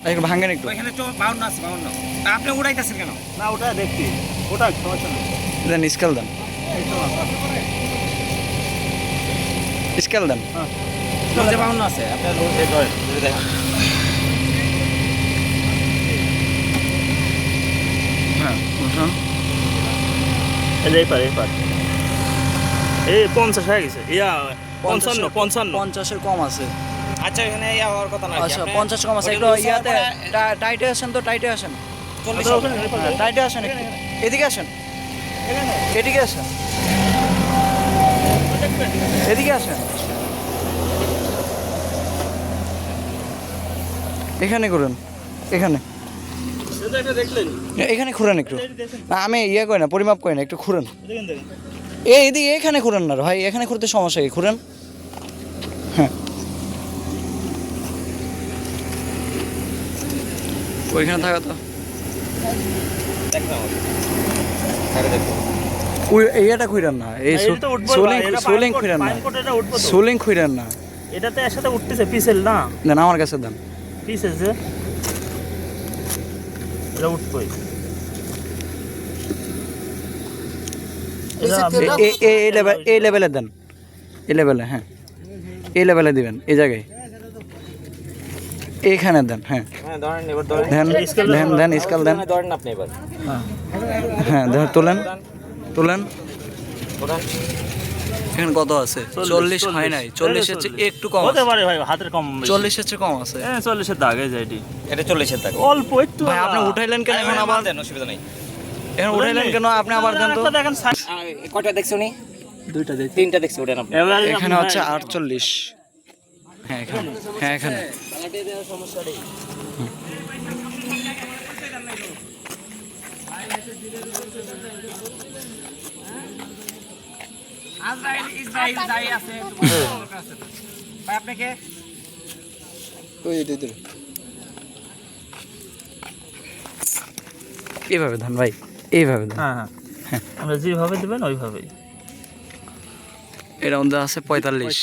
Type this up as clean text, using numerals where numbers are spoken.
একটু ভাঙেন একটু। ওইখানে তো 52 আছে 52। তা আপনি উড়াইতেছেন কেন? না ওটা দেখছি, ওটা সমস্যা নেই। দেন স্কেল দেন, স্কেল দেন। লঞ্চে 52 আছে, আপনার লঞ্চে ধরেন যদি দেখেন। হ্যাঁ বুঝলাম। এই যে এই পার এই 50 হয়ে গেছে, ইয়া 55 50-এর কম আছে। আচ্ছা এখানে ইয়া হওয়ার কথা না কি? আচ্ছা আপনি 50 কম আছে। ওটা একটু লুজ হওয়ার ইয়াতে পরে টাইটে আসেন তো, টাইটে আসেন। 40 আচ্ছা, ওখানে হ্যাঁ, টাইটে আসেন একটু। এদিকে আসেন, এদিকে আসেন, এদিকে আসেন। এখানে করুন, এখানে এটা দেখলেন, এখানে ঘুরেন একটু। না আমি ইয়ে করি না, পরিমাপ করি না, একটু ঘুরেন। দেখেন এদিকে এখানে ঘুরেন না ভাই, এখানে ঘুরতে সমস্যা কি, ঘুরেন। হ্যাঁ ওইখানে থাকা তো দেখতে হবে। আরে দেখো। ওই এইটা খুঁড়েন না, এই এটা তো উঠবো সোলিং ভাই, এটা সোলিং খুঁড়েন না, পাইনকোট এটা উঠবো তো। সোলিং খুঁড়েন না। এটাতে একসাথে উঠতেছে পিসেল না, দেন আমার কাছে দেন। পিসেল যে এটা উঠবই। এই লেভেলে দেন, এই লেভেলে। হ্যাঁ এই লেভেলে দিবেন, এই জায়গায় এইখানে দেন। হ্যাঁ হ্যাঁ ধরেন এবার ধরেন। দেন দেন দেন স্কেল দেন। ধরেন আপনি এবার। হ্যাঁ দেন, তোলেন তোলেন। ধরেন। এখানে কত আছে? 40 হয় নাই, 40-এর চেয়ে একটু কম হতে আছে। পারে ভাই, হাতের কম বেশি। 40-এর চেয়ে কম আছে। হ্যাঁ 40-এর দাগে যায় এটি, এটা 40 এর দাগ। অল্প একটু। ভাই আপনি উঠাইলেন কেন এখন আবার? দেন, অসুবিধা নাই। এখন উঠাইলেন কেন আপনি আবার? দেন তো। দেখেন কয়টা দেখছো নি? দুইটা দেখি। তিনটা দেখছি, ওটা আপনি। এখানে হচ্ছে 48। হ্যাঁ এখানে, হ্যাঁ এখানে। সমস্যা নেই। ইসরাইল যাই আছে ভাই আপনাকে এইভাবে ধান ভাই, এইভাবে ধান। হ্যাঁ হ্যাঁ, আমরা যেভাবে দেবেন ওইভাবেই। এর মধ্যে আছে 45।